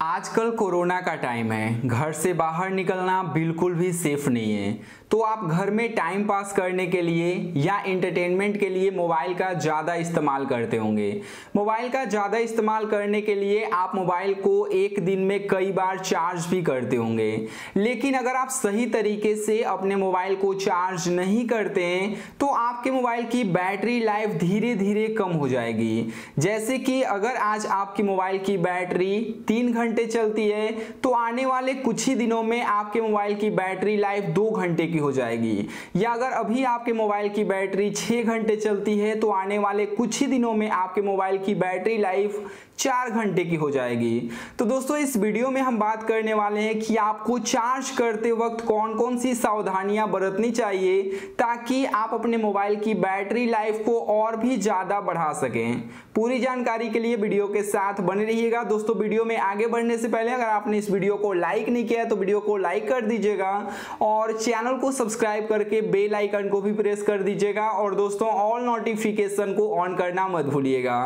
आजकल कोरोना का टाइम है, घर से बाहर निकलना बिल्कुल भी सेफ नहीं है। तो आप घर में टाइम पास करने के लिए या एंटरटेनमेंट के लिए मोबाइल का ज़्यादा इस्तेमाल करते होंगे। मोबाइल का ज़्यादा इस्तेमाल करने के लिए आप मोबाइल को एक दिन में कई बार चार्ज भी करते होंगे। लेकिन अगर आप सही तरीके से अपने मोबाइल को चार्ज नहीं करते हैं तो आपके मोबाइल की बैटरी लाइफ धीरे धीरे कम हो जाएगी। जैसे कि अगर आज आपकी मोबाइल की बैटरी 3 घंटे चलती है तो आने वाले कुछ ही दिनों में आपके मोबाइल की बैटरी लाइफ 2 घंटे की हो जाएगी। या अगर अभी आपके मोबाइल की बैटरी 6 घंटे चलती है तो आने वाले कुछ ही दिनों में आपके मोबाइल की बैटरी लाइफ 4 घंटे की हो जाएगी। तो दोस्तों इस वीडियो में हम बात करने वाले हैं कि आपको चार्ज करते वक्त कौन कौन सी सावधानियां बरतनी चाहिए ताकि आप अपने मोबाइल की बैटरी लाइफ को और भी ज़्यादा बढ़ा सकें। पूरी जानकारी के लिए वीडियो के साथ बने रहिएगा। दोस्तों वीडियो में आगे बढ़ने से पहले अगर आपने इस वीडियो को लाइक नहीं किया है तो वीडियो को लाइक कर दीजिएगा और चैनल को सब्सक्राइब करके बेल आइकन को भी प्रेस कर दीजिएगा और दोस्तों ऑल नोटिफिकेशन को ऑन करना मत भूलिएगा।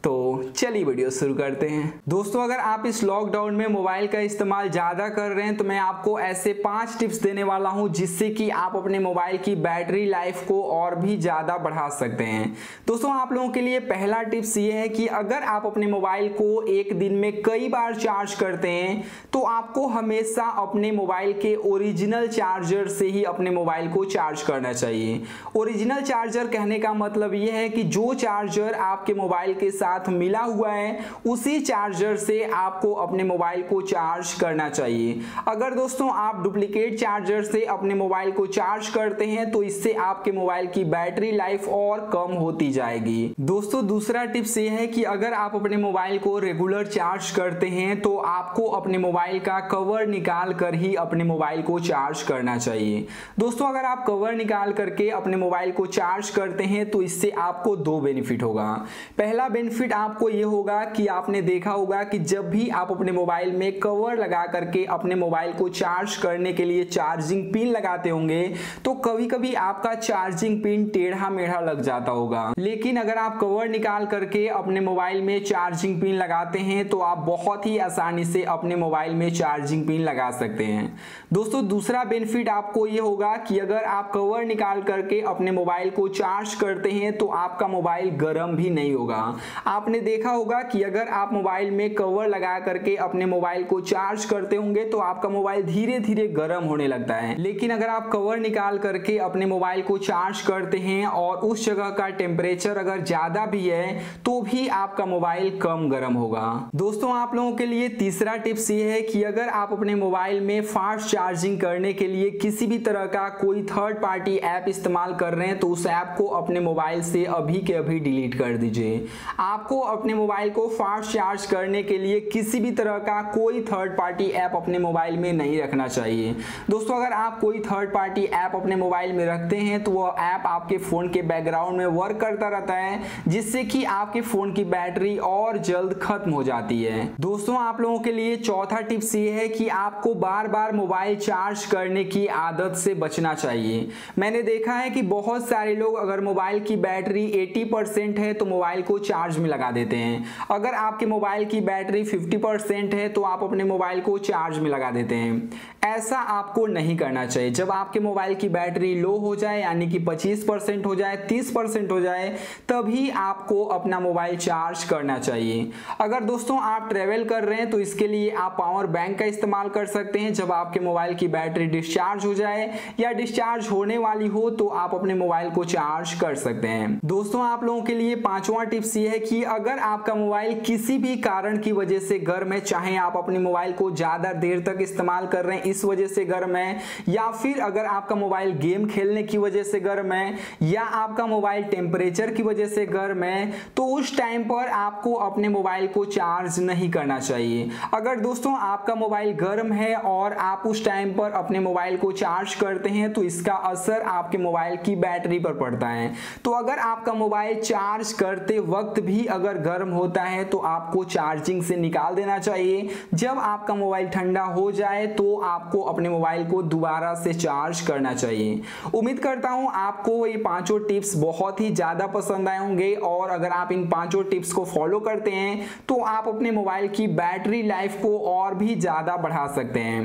तो चलिए वीडियो शुरू करते हैं। दोस्तों अगर आप इस लॉकडाउन में मोबाइल का इस्तेमाल ज़्यादा कर रहे हैं तो मैं आपको ऐसे 5 टिप्स देने वाला हूं जिससे कि आप अपने मोबाइल की बैटरी लाइफ को और भी ज़्यादा बढ़ा सकते हैं। दोस्तों आप लोगों के लिए पहला टिप्स ये है कि अगर आप अपने मोबाइल को एक दिन में कई बार चार्ज करते हैं तो आपको हमेशा अपने मोबाइल के ओरिजिनल चार्जर से ही अपने मोबाइल को चार्ज करना चाहिए। ओरिजिनल चार्जर कहने का मतलब ये है कि जो चार्जर आपके मोबाइल के साथ मिला हुआ है उसी चार्जर से आपको अपने मोबाइल को चार्ज करना चाहिए। अगर दोस्तों आप डुप्लीकेट चार्जर से अपने मोबाइल को चार्ज करते हैं तो इससे आपके मोबाइल की बैटरी लाइफ और कम होती जाएगी। दोस्तों दूसरा टिप्स ये है कि अगर आप अपने मोबाइल को रेगुलर चार्ज करते हैं तो आपको अपने मोबाइल का कवर निकाल कर ही अपने मोबाइल को चार्ज करना चाहिए। दोस्तों अगर आप कवर निकाल करके अपने मोबाइल को चार्ज करते हैं तो इससे आपको 2 बेनिफिट होगा। पहला बेनिफिट आपको यह होगा कि आपने देखा होगा कि जब भी आप अपने मोबाइल में कवर लगा करके अपने मोबाइल को चार्ज करने के लिए चार्जिंग पिन लगाते होंगे तो कभी कभी आपका चार्जिंग पिन टेढ़ा मेढ़ा लग जाता होगा। लेकिन अगर आप कवर निकाल करके अपने मोबाइल में चार्जिंग पिन लगाते हैं तो आप बहुत ही आसानी से अपने मोबाइल में चार्जिंग पिन लगा सकते हैं। दोस्तों दूसरा बेनिफिट आपको यह होगा कि अगर आप कवर निकाल करके अपने मोबाइल को चार्ज करते हैं तो आपका मोबाइल गर्म भी नहीं होगा। आपने देखा होगा कि अगर आप मोबाइल में कवर लगा करके अपने मोबाइल को चार्ज करते होंगे तो आपका मोबाइल धीरे धीरे गर्म होने लगता है। लेकिन अगर आप कवर निकाल करके अपने मोबाइल को चार्ज करते हैं और उस जगह का टेम्परेचर अगर ज्यादा भी है तो भी आपका मोबाइल कम गर्म होगा। दोस्तों आप लोगों के लिए तीसरा टिप्स ये है कि अगर आप अपने मोबाइल में फास्ट चार्जिंग करने के लिए किसी भी तरह का कोई थर्ड पार्टी ऐप इस्तेमाल कर रहे हैं तो उस ऐप को अपने मोबाइल से अभी के अभी डिलीट कर दीजिए। आपको अपने मोबाइल को फास्ट चार्ज करने के लिए किसी भी तरह का कोई थर्ड पार्टी ऐप अपने मोबाइल में नहीं रखना चाहिए। दोस्तों अगर आप कोई थर्ड पार्टी ऐप अपने मोबाइल में रखते हैं तो वह ऐप आपके फोन के बैकग्राउंड में वर्क करता रहता है जिससे कि आपके फोन की बैटरी और जल्द खत्म हो जाती है। दोस्तों आप लोगों के लिए चौथा टिप्स ये है कि आपको बार बार मोबाइल चार्ज करने की आदत से बचना चाहिए। मैंने देखा है कि बहुत सारे लोग अगर मोबाइल की बैटरी 80% है तो मोबाइल को चार्ज में लगा देते हैं। अगर आपके मोबाइल की बैटरी 50% है तो आप अपने मोबाइल को चार्ज में लगा देते हैं। ऐसा आपको नहीं करना चाहिए। जब आपके मोबाइल की बैटरी लो हो जाए यानी कि 25% हो जाए, 30% हो जाए तभी आपको अपना मोबाइल चार्ज करना चाहिए। अगर दोस्तों आप ट्रेवल कर रहे हैं तो इसके लिए आप पावर बैंक का इस्तेमाल कर सकते हैं। जब आपके मोबाइल की बैटरी डिस्चार्ज हो जाए या डिस्चार्ज होने वाली हो तो आप अपने मोबाइल को चार्ज कर सकते हैं। दोस्तों आप लोगों के लिए 5वां टिप्स ये है कि अगर आपका मोबाइल किसी भी कारण की वजह से गर्म है, चाहे आप अपने मोबाइल को ज्यादा देर तक इस्तेमाल कर रहे हैं इस वजह से गर्म है, या फिर अगर आपका मोबाइल गेम खेलने की वजह से गर्म है, या आपका मोबाइल टेम्परेचर की वजह से गर्म है, तो उस टाइम पर आपको अपने मोबाइल को चार्ज नहीं करना चाहिए। अगर दोस्तों आपका मोबाइल गर्म है और आप उस टाइम पर अपने मोबाइल को चार्ज करते हैं तो इसका असर आपके मोबाइल की बैटरी पर पड़ता है। तो अगर आपका मोबाइल चार्ज करते वक्त भी अगर गर्म होता है है तो आपको चार्जिंग से निकाल देना चाहिए। जब आपका मोबाइल ठंडा हो जाए तो आपको अपने मोबाइल को दोबारा से चार्ज करना चाहिए। उम्मीद करता हूं आपको ये पांचों टिप्स बहुत ही ज़्यादा पसंद आए होंगे और अगर आप इन पांचों टिप्स को फॉलो करते हैं तो आप अपने मोबाइल की बैटरी लाइफ को और भी ज़्यादा बढ़ा सकते हैं।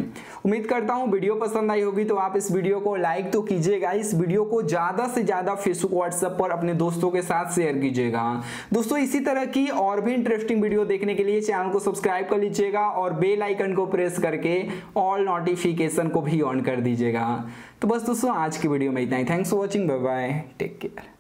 उम्मीद करता हूं वीडियो पसंद आई होगी तो आप इस वीडियो को लाइक तो कीजिएगा, इस वीडियो को ज़्यादा से ज़्यादा फेसबुक व्हाट्सएप पर अपने दोस्तों के साथ शेयर कीजिएगा। दोस्तों इसी तरह की और भी इंटरेस्टिंग वीडियो देखने के लिए चैनल को सब्सक्राइब कर लीजिएगा और बेल आइकन को प्रेस करके ऑल नोटिफिकेशन को भी ऑन कर दीजिएगा। तो बस दोस्तों आज की वीडियो में इतना ही। Thanks for watching, bye bye, take care.